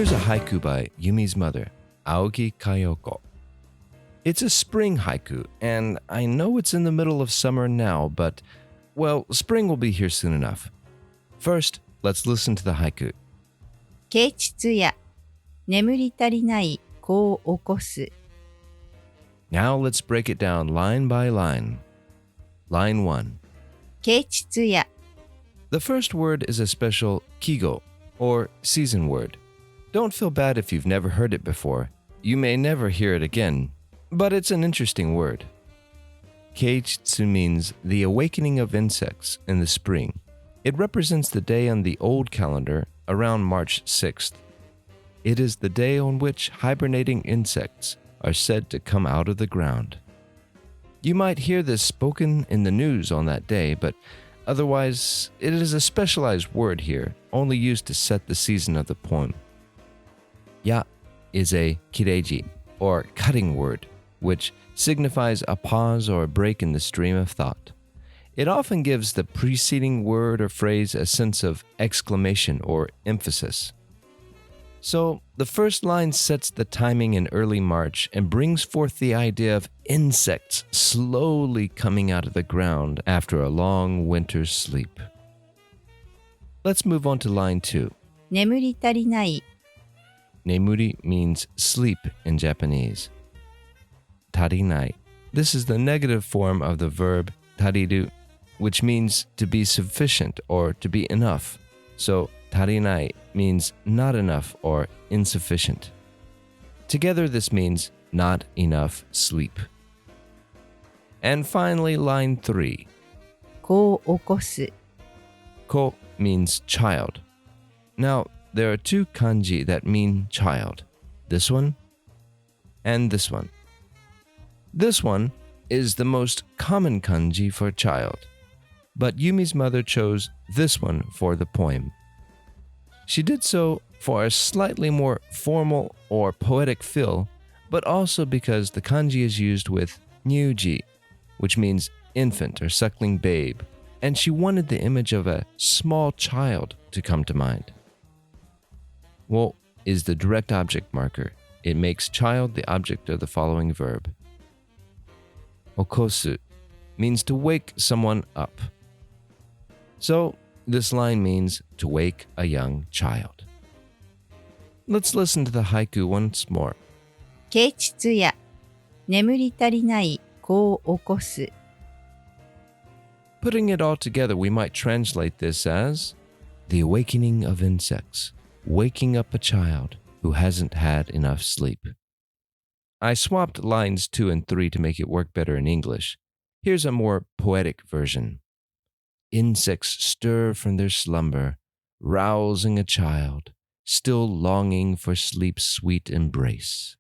Here's a haiku by Yumi's mother,青木かよ子. It's a spring haiku, and I know it's in the middle of summer now, but, well, spring will be here soon enough. First, let's listen to the haiku. 啓蟄や眠り足りない子を起こす。 Now let's break it down line by line. Line 1. 啓蟄や The first word is a special Kigo, or season word. Don't feel bad if you've never heard it before. You may never hear it again, but it's an interesting word. Keitsu means the awakening of insects in the spring. It represents the day on the old calendar around March 6th. It is the day on which hibernating insects are said to come out of the ground. You might hear this spoken in the news on that day, but otherwise, it is a specialized word here, only used to set the season of the poem. Ya is a kireji, or cutting word, which signifies a pause or a break in the stream of thought. It often gives the preceding word or phrase a sense of exclamation or emphasis. So, the first line sets the timing in early March and brings forth the idea of insects slowly coming out of the ground after a long winter's sleep. Let's move on to line 2. 眠り足りない Nemuri means sleep in Japanese. Tarinai. This is the negative form of the verb tariru, which means to be sufficient or to be enough. So, tarinai means not enough or insufficient. Together, this means not enough sleep. And finally, line 3. 子を起こす Ko means child. Now, there are two kanji that mean child. This one and this one. This one is the most common kanji for child, but Yumi's mother chose this one for the poem. She did so for a slightly more formal or poetic feel, but also because the kanji is used with nyuji, which means infant or suckling babe, and she wanted the image of a small child to come to mind. Wo is the direct object marker. It makes child the object of the following verb. Okosu means to wake someone up. So, this line means to wake a young child. Let's listen to the haiku once more. 啓蟄や眠り足りない子を起こす Putting it all together, we might translate this as the awakening of insects, waking up a child who hasn't had enough sleep. I swapped lines 2 and 3 to make it work better in English. Here's a more poetic version. Insects stir from their slumber, rousing a child, still longing for sleep's sweet embrace.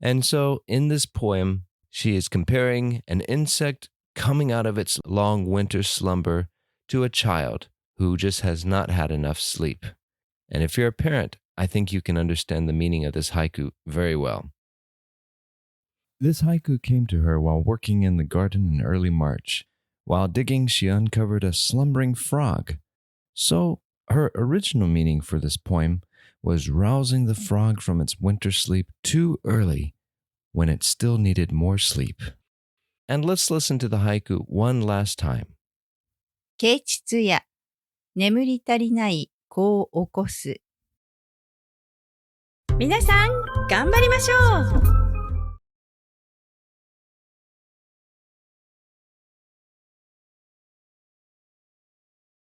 And so, in this poem, she is comparing an insect coming out of its long winter slumber to a child who just has not had enough sleep. And if you're a parent, I think you can understand the meaning of this haiku very well. This haiku came to her while working in the garden in early March. While digging, she uncovered a slumbering frog. So, her original meaning for this poem was rousing the frog from its winter sleep too early when it still needed more sleep. And let's listen to the haiku one last time. 啓蟄や眠り足りない子を起こす皆さん頑張りましょう